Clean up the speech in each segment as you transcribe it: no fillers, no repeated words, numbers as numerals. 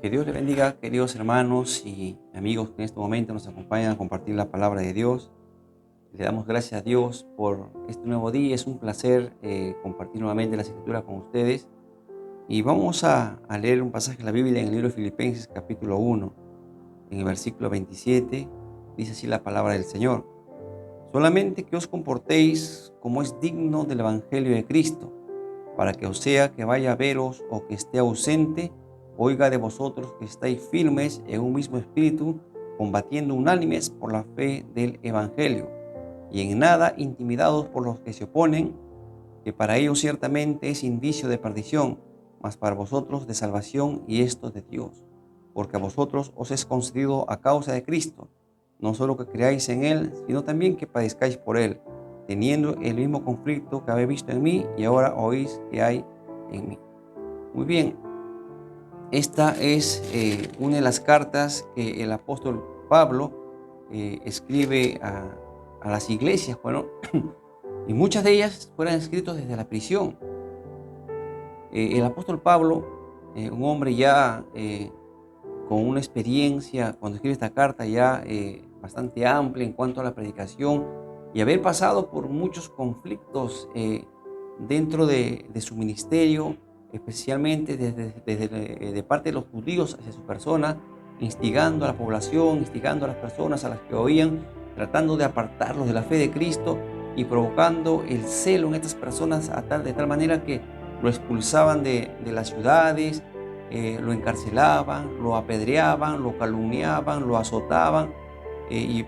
Que Dios le bendiga, queridos hermanos y amigos que en este momento nos acompañan a compartir la palabra de Dios. Le damos gracias a Dios por este nuevo día. Es un placer compartir nuevamente las escrituras con ustedes. Y vamos a leer un pasaje de la Biblia en el libro de Filipenses, capítulo 1, en el versículo 27. Dice así la palabra del Señor: solamente que os comportéis como es digno del evangelio de Cristo, para que os sea que vaya a veros o que esté ausente, oiga de vosotros que estáis firmes en un mismo espíritu, combatiendo unánimes por la fe del evangelio, y en nada intimidados por los que se oponen, que para ellos ciertamente es indicio de perdición, mas para vosotros de salvación, y esto de Dios, porque a vosotros os es concedido a causa de Cristo, no solo que creáis en Él, sino también que padezcáis por Él, teniendo el mismo conflicto que habéis visto en mí y ahora oís que hay en mí. Muy bien, esta es una de las cartas que el apóstol Pablo escribe a las iglesias, bueno, y muchas de ellas fueron escritas desde la prisión. El apóstol Pablo, un hombre ya con una experiencia, cuando escribe esta carta ya bastante amplia en cuanto a la predicación, y haber pasado por muchos conflictos dentro de su ministerio, especialmente de parte de los judíos hacia su persona, instigando a la población, instigando a las personas a las que oían, tratando de apartarlos de la fe de Cristo y provocando el celo en estas personas de tal manera que lo expulsaban de las ciudades, lo encarcelaban, lo apedreaban, lo calumniaban, lo azotaban,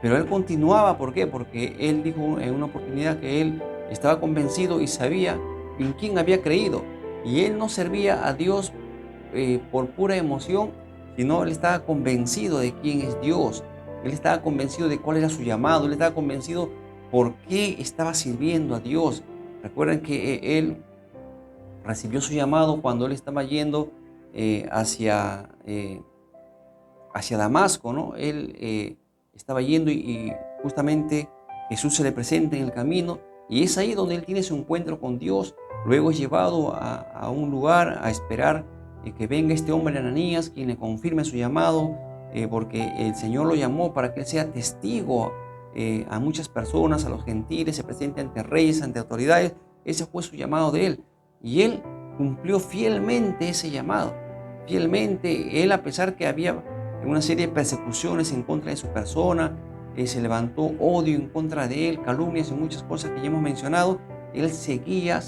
pero él continuaba. ¿Por qué? Porque él dijo en una oportunidad que él estaba convencido y sabía en quién había creído, y él no servía a Dios por pura emoción, sino él estaba convencido de quién es Dios, él estaba convencido de cuál era su llamado, él estaba convencido por qué estaba sirviendo a Dios. Recuerden que él recibió su llamado cuando él estaba yendo hacia Damasco, ¿no? Él estaba yendo y justamente Jesús se le presenta en el camino, y es ahí donde él tiene su encuentro con Dios. Luego es llevado a un lugar a esperar que venga este hombre Ananías, quien le confirme su llamado, porque el Señor lo llamó para que él sea testigo a muchas personas, a los gentiles, se presente ante reyes, ante autoridades. Ese fue su llamado de él, y él cumplió fielmente ese llamado. Fielmente, él, a pesar que había una serie de persecuciones en contra de su persona, se levantó odio en contra de él, calumnias y muchas cosas que ya hemos mencionado, él seguía,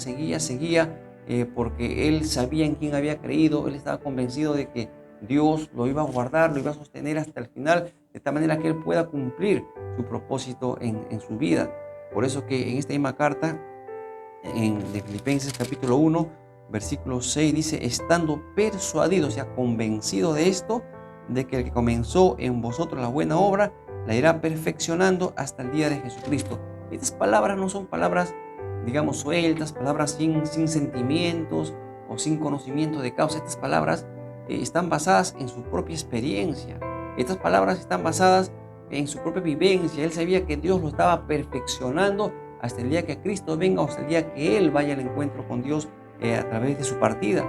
porque él sabía en quién había creído. Él estaba convencido de que Dios lo iba a guardar, lo iba a sostener hasta el final, de tal manera que él pueda cumplir su propósito en su vida. Por eso que en esta misma carta, de Filipenses capítulo 1, versículo 6, dice: estando persuadido, o sea, convencido de esto, de que el que comenzó en vosotros la buena obra, la irá perfeccionando hasta el día de Jesucristo. Estas palabras no son palabras, digamos, sueltas, palabras sin sentimientos o sin conocimiento de causa. Estas palabras están basadas en su propia experiencia. Estas palabras están basadas en su propia vivencia. Él sabía que Dios lo estaba perfeccionando hasta el día que Cristo venga, o hasta el día que él vaya al encuentro con Dios a través de su partida.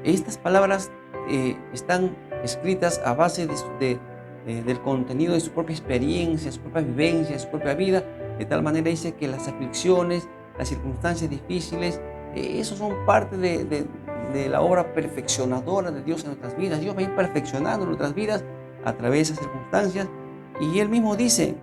Estas palabras están escritas a base del contenido de su propia experiencia, su propia vivencia, su propia vida. De tal manera dice que las aflicciones, las circunstancias difíciles, eso son parte de la obra perfeccionadora de Dios en nuestras vidas. Dios va a ir perfeccionando nuestras vidas a través de esas circunstancias. Y él mismo dice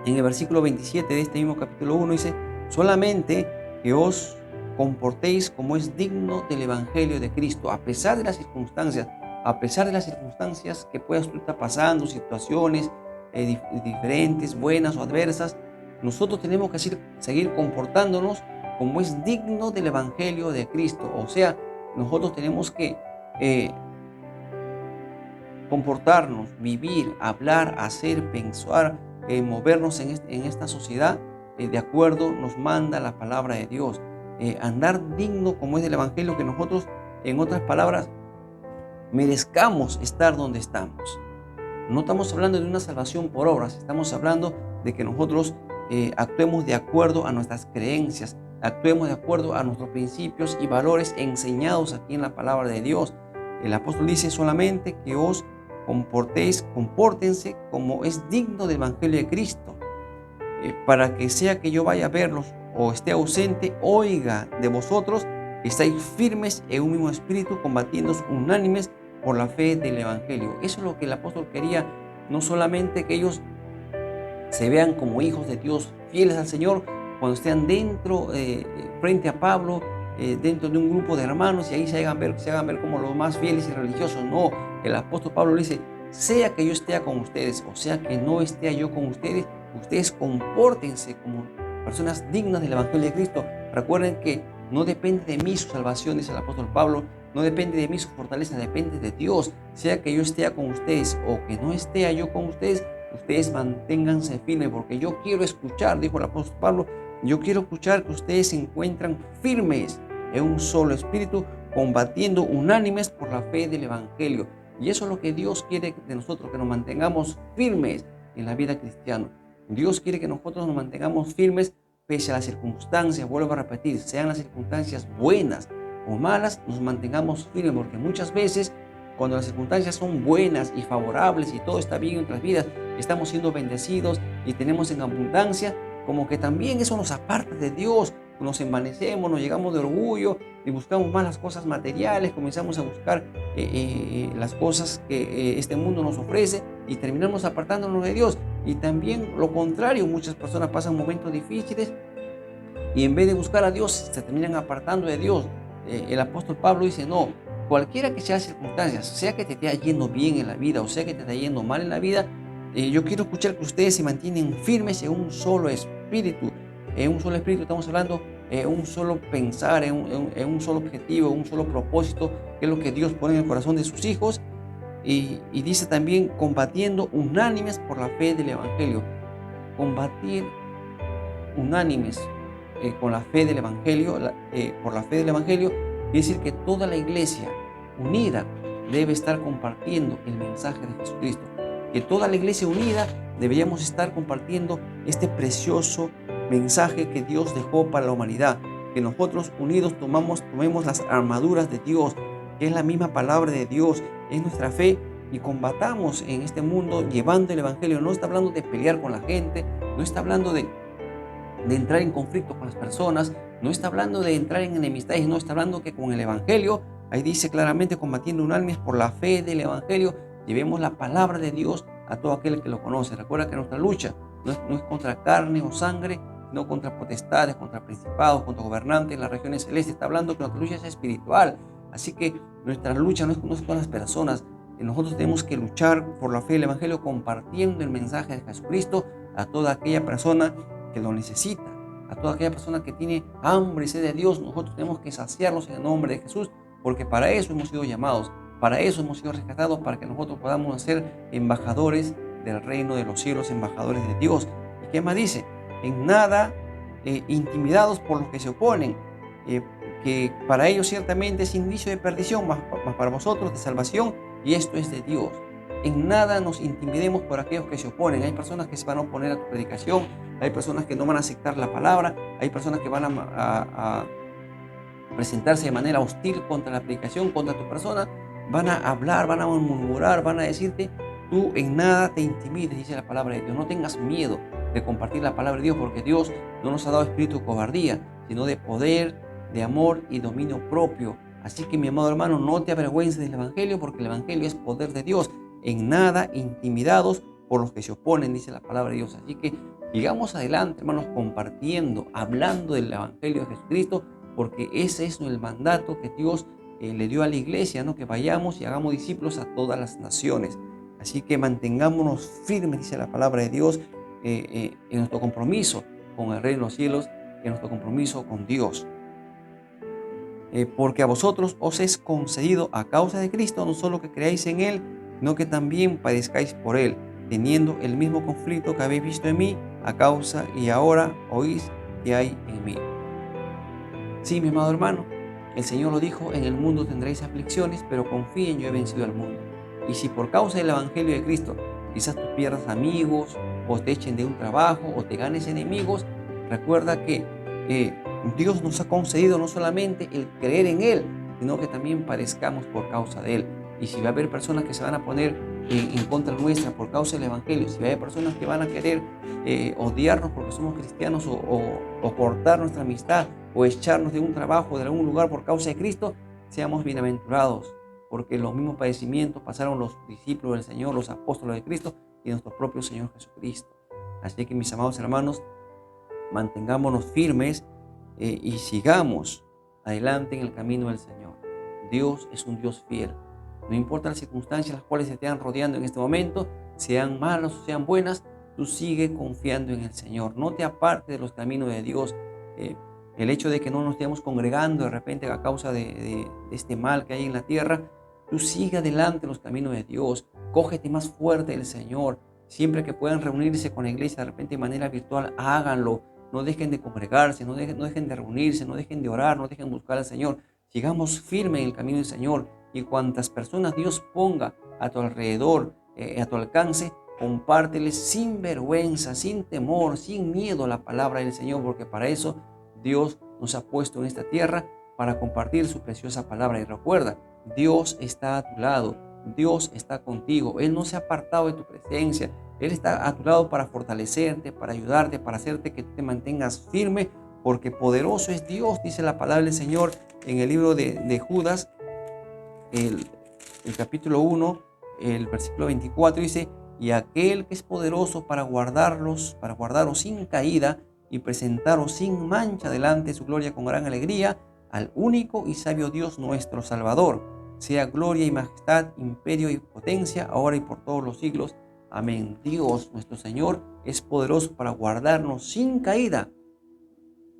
en el versículo 27 de este mismo capítulo 1, dice: solamente que os comportéis como es digno del evangelio de Cristo, a pesar de las circunstancias, que puedas tú estar pasando, situaciones diferentes, buenas o adversas. Nosotros tenemos que seguir comportándonos como es digno del evangelio de Cristo. O sea, nosotros tenemos que comportarnos, vivir, hablar, hacer, pensar, movernos en esta sociedad de acuerdo nos manda la palabra de Dios. Andar digno como es del evangelio, que nosotros, en otras palabras, merezcamos estar donde estamos. No estamos hablando de una salvación por obras, estamos hablando de que nosotros actuemos de acuerdo a nuestras creencias, actuemos de acuerdo a nuestros principios y valores enseñados aquí en la palabra de Dios. El apóstol dice solamente que os compórtense como es digno del Evangelio de Cristo, para que sea que yo vaya a verlos o esté ausente, oiga de vosotros que estáis firmes en un mismo espíritu, combatiendo unánimes por la fe del Evangelio. Eso es lo que el apóstol quería, no solamente que ellos se vean como hijos de Dios, fieles al Señor, cuando estén dentro, frente a Pablo, dentro de un grupo de hermanos, y ahí se hagan ver como los más fieles y religiosos. No, el apóstol Pablo le dice, sea que yo esté con ustedes, o sea que no esté yo con ustedes, ustedes compórtense como personas dignas del Evangelio de Cristo. Recuerden que no depende de mí su salvación, dice el apóstol Pablo, no depende de mí su fortaleza, depende de Dios. Sea que yo esté con ustedes o que no esté yo con ustedes, ustedes manténganse firmes, porque yo quiero escuchar, dijo el apóstol Pablo, yo quiero escuchar que ustedes se encuentran firmes en un solo espíritu, combatiendo unánimes por la fe del Evangelio. Y eso es lo que Dios quiere de nosotros, que nos mantengamos firmes en la vida cristiana. Dios quiere que nosotros nos mantengamos firmes pese a las circunstancias. Vuelvo a repetir, sean las circunstancias buenas o malas, nos mantengamos firmes, porque muchas veces cuando las circunstancias son buenas y favorables y todo está bien en nuestras vidas, estamos siendo bendecidos y tenemos en abundancia, como que también eso nos aparta de Dios, nos envanecemos, nos llegamos de orgullo y buscamos más las cosas materiales, comenzamos a buscar las cosas que este mundo nos ofrece y terminamos apartándonos de Dios. Y también lo contrario, muchas personas pasan momentos difíciles y en vez de buscar a Dios se terminan apartando de Dios. El apóstol Pablo dice, no, cualquiera que sea las circunstancias, sea que te esté yendo bien en la vida o sea que te esté yendo mal en la vida, yo quiero escuchar que ustedes se mantienen firmes en un solo espíritu. En un solo espíritu estamos hablando, en un solo pensar, en un solo objetivo, un solo propósito, que es lo que Dios pone en el corazón de sus hijos. Y dice también, combatiendo unánimes por la fe del Evangelio. Combatir unánimes con la fe del Evangelio, por la fe del Evangelio, quiere decir que toda la iglesia unida debe estar compartiendo el mensaje de Jesucristo. Que toda la iglesia unida deberíamos estar compartiendo este precioso mensaje que Dios dejó para la humanidad. Que nosotros unidos tomemos las armaduras de Dios, que es la misma palabra de Dios, es nuestra fe, y combatamos en este mundo llevando el Evangelio. No está hablando de pelear con la gente, no está hablando de entrar en conflicto con las personas, no está hablando de entrar en enemistades, no está hablando que con el Evangelio, ahí dice claramente, combatiendo unánimes por la fe del Evangelio, llevemos la palabra de Dios a todo aquel que lo conoce. Recuerda que nuestra lucha no es contra carne o sangre, sino contra potestades, contra principados, contra gobernantes en las regiones celestes. Está hablando que nuestra lucha es espiritual, así que nuestra lucha no es con las personas. Nosotros tenemos que luchar por la fe del Evangelio, compartiendo el mensaje de Jesucristo a toda aquella persona que lo necesita, a toda aquella persona que tiene hambre y sed de Dios. Nosotros tenemos que saciarlos en el nombre de Jesús, porque para eso hemos sido llamados, para eso hemos sido rescatados, para que nosotros podamos ser embajadores del reino de los cielos, embajadores de Dios. ¿Y qué más dice? En nada intimidados por los que se oponen, que para ellos ciertamente es indicio de perdición, mas para vosotros de salvación, y esto es de Dios. En nada nos intimidemos por aquellos que se oponen. Hay personas que se van a oponer a tu predicación, hay personas que no van a aceptar la palabra, hay personas que van a presentarse de manera hostil contra la predicación, contra tu persona, van a hablar, van a murmurar, van a decirte, tú en nada te intimides, dice la palabra de Dios. No tengas miedo de compartir la palabra de Dios, porque Dios no nos ha dado espíritu de cobardía, sino de poder, de amor y dominio propio. Así que, mi amado hermano, no te avergüences del Evangelio, porque el Evangelio es poder de Dios. En nada intimidados por los que se oponen, dice la palabra de Dios. Así que sigamos adelante, hermanos, compartiendo, hablando del Evangelio de Jesucristo, porque ese es el mandato que Dios le dio a la iglesia, ¿no? Que vayamos y hagamos discípulos a todas las naciones. Así que mantengámonos firmes, dice la palabra de Dios, en nuestro compromiso con el reino de los cielos, en nuestro compromiso con Dios. Porque a vosotros os es concedido a causa de Cristo, no solo que creáis en Él, sino que también padezcáis por Él, teniendo el mismo conflicto que habéis visto en mí, a causa y ahora oís que hay en mí. Sí, mi amado hermano, el Señor lo dijo, en el mundo tendréis aflicciones, pero confíen, yo he vencido al mundo. Y si por causa del Evangelio de Cristo, quizás tú pierdas amigos, o te echen de un trabajo, o te ganes enemigos, recuerda que Dios nos ha concedido no solamente el creer en Él, sino que también padezcamos por causa de Él. Y si va a haber personas que se van a poner en contra nuestra por causa del Evangelio, si va a haber personas que van a querer odiarnos porque somos cristianos o cortar nuestra amistad o echarnos de un trabajo, de algún lugar por causa de Cristo, seamos bienaventurados, porque los mismos padecimientos pasaron los discípulos del Señor, los apóstoles de Cristo y nuestro propio Señor Jesucristo. Así que, mis amados hermanos, mantengámonos firmes y sigamos adelante en el camino del Señor. Dios es un Dios fiel. No importa las circunstancias las cuales se estén rodeando en este momento, sean malas o sean buenas, tú sigue confiando en el Señor. No te apartes de los caminos de Dios. El hecho de que no nos estemos congregando de repente a causa de este mal que hay en la tierra, tú sigue adelante en los caminos de Dios. Cógete más fuerte del Señor. Siempre que puedan reunirse con la iglesia de repente de manera virtual, háganlo. No dejen de congregarse, no dejen de reunirse, no dejen de orar, no dejen de buscar al Señor. Sigamos firmes en el camino del Señor, y cuantas personas Dios ponga a tu alrededor, a tu alcance, compárteles sin vergüenza, sin temor, sin miedo la palabra del Señor, porque para eso Dios nos ha puesto en esta tierra, para compartir su preciosa palabra. Y recuerda, Dios está a tu lado, Dios está contigo, Él no se ha apartado de tu presencia. Él está a tu lado para fortalecerte, para ayudarte, para hacerte que te mantengas firme, porque poderoso es Dios, dice la palabra del Señor en el libro de Judas, el capítulo 1, el versículo 24, dice: y aquel que es poderoso para guardaros sin caída y presentaros sin mancha delante de su gloria con gran alegría, al único y sabio Dios nuestro Salvador, sea gloria y majestad, imperio y potencia, ahora y por todos los siglos. Amén. Dios, nuestro Señor, es poderoso para guardarnos sin caída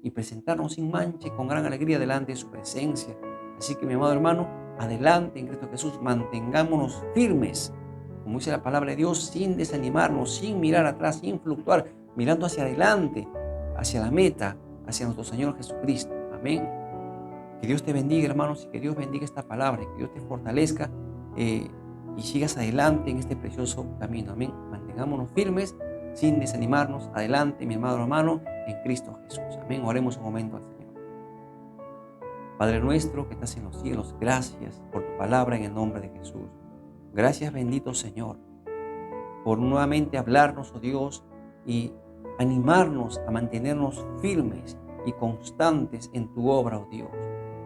y presentarnos sin mancha y con gran alegría delante de su presencia. Así que, mi amado hermano, adelante en Cristo Jesús, mantengámonos firmes, como dice la palabra de Dios, sin desanimarnos, sin mirar atrás, sin fluctuar, mirando hacia adelante, hacia la meta, hacia nuestro Señor Jesucristo. Amén. Que Dios te bendiga, hermanos, y que Dios bendiga esta palabra, y que Dios te fortalezca y sigas adelante en este precioso camino. Amén. Mantengámonos firmes, sin desanimarnos. Adelante, mi amado hermano, en Cristo Jesús. Amén. Oremos un momento al Señor. Padre nuestro que estás en los cielos, gracias por tu palabra en el nombre de Jesús. Gracias, bendito Señor, por nuevamente hablarnos, oh Dios, y animarnos a mantenernos firmes y constantes en tu obra, oh Dios,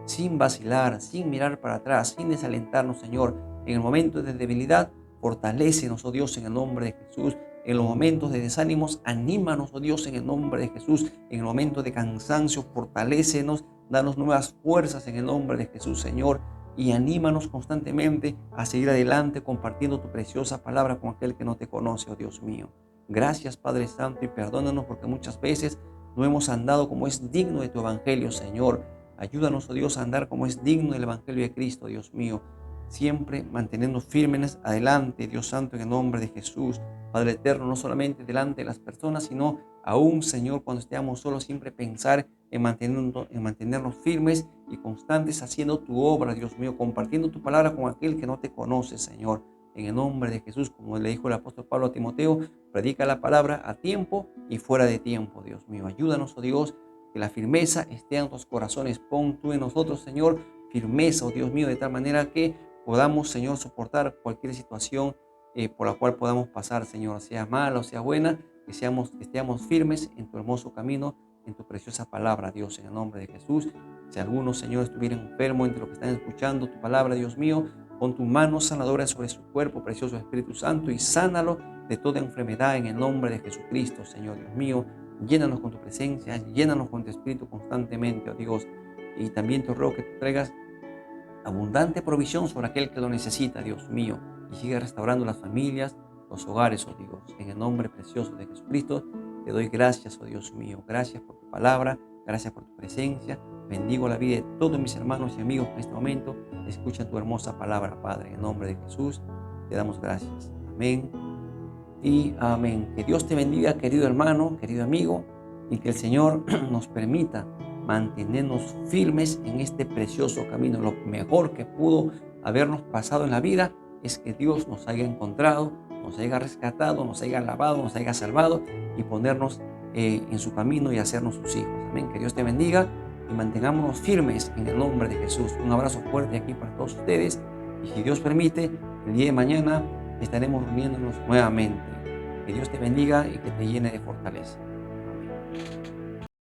sin vacilar, sin mirar para atrás, sin desalentarnos, Señor. En el momento de debilidad, fortalécenos, oh Dios, en el nombre de Jesús. En los momentos de desánimos, anímanos, oh Dios, en el nombre de Jesús. En el momento de cansancio, fortalécenos, danos nuevas fuerzas en el nombre de Jesús, Señor. Y anímanos constantemente a seguir adelante compartiendo tu preciosa palabra con aquel que no te conoce, oh Dios mío. Gracias, Padre Santo, y perdónanos porque muchas veces no hemos andado como es digno de tu evangelio, Señor. Ayúdanos, oh Dios, a andar como es digno del evangelio de Cristo, Dios mío. Siempre mantenernos firmes adelante, Dios Santo, en el nombre de Jesús. Padre eterno, no solamente delante de las personas, sino aún, Señor, cuando estemos solos, siempre pensar en mantenernos firmes y constantes haciendo tu obra, Dios mío, compartiendo tu palabra con aquel que no te conoce, Señor. En el nombre de Jesús, como le dijo el apóstol Pablo a Timoteo, predica la palabra a tiempo y fuera de tiempo, Dios mío. Ayúdanos, oh Dios, que la firmeza esté en nuestros corazones. Pon tú en nosotros, Señor, firmeza, oh Dios mío, de tal manera que podamos, Señor, soportar cualquier situación por la cual podamos pasar, Señor, sea mala o sea buena, que estemos firmes en tu hermoso camino, en tu preciosa palabra, Dios, en el nombre de Jesús. Si alguno, Señor, estuviera enfermo entre los que están escuchando tu palabra, Dios mío, pon tu mano sanadora sobre su cuerpo, precioso Espíritu Santo, y sánalo de toda enfermedad en el nombre de Jesucristo, Señor, Dios mío. Llénanos con tu presencia, llénanos con tu Espíritu constantemente, oh Dios. Y también te ruego que tú traigas abundante provisión sobre aquel que lo necesita, Dios mío, y sigue restaurando las familias, los hogares, oh Dios. En el nombre precioso de Jesucristo, te doy gracias, oh Dios mío. Gracias por tu palabra, gracias por tu presencia. Bendigo la vida de todos mis hermanos y amigos que en este momento escuchan tu hermosa palabra, Padre. En el nombre de Jesús, te damos gracias. Amén y amén. Que Dios te bendiga, querido hermano, querido amigo, y que el Señor nos permita mantenernos firmes en este precioso camino. Lo mejor que pudo habernos pasado en la vida es que Dios nos haya encontrado, nos haya rescatado, nos haya lavado, nos haya salvado y ponernos en su camino y hacernos sus hijos. Amén. Que Dios te bendiga y mantengámonos firmes en el nombre de Jesús. Un abrazo fuerte aquí para todos ustedes y si Dios permite, el día de mañana estaremos reuniéndonos nuevamente. Que Dios te bendiga y que te llene de fortaleza. Amén.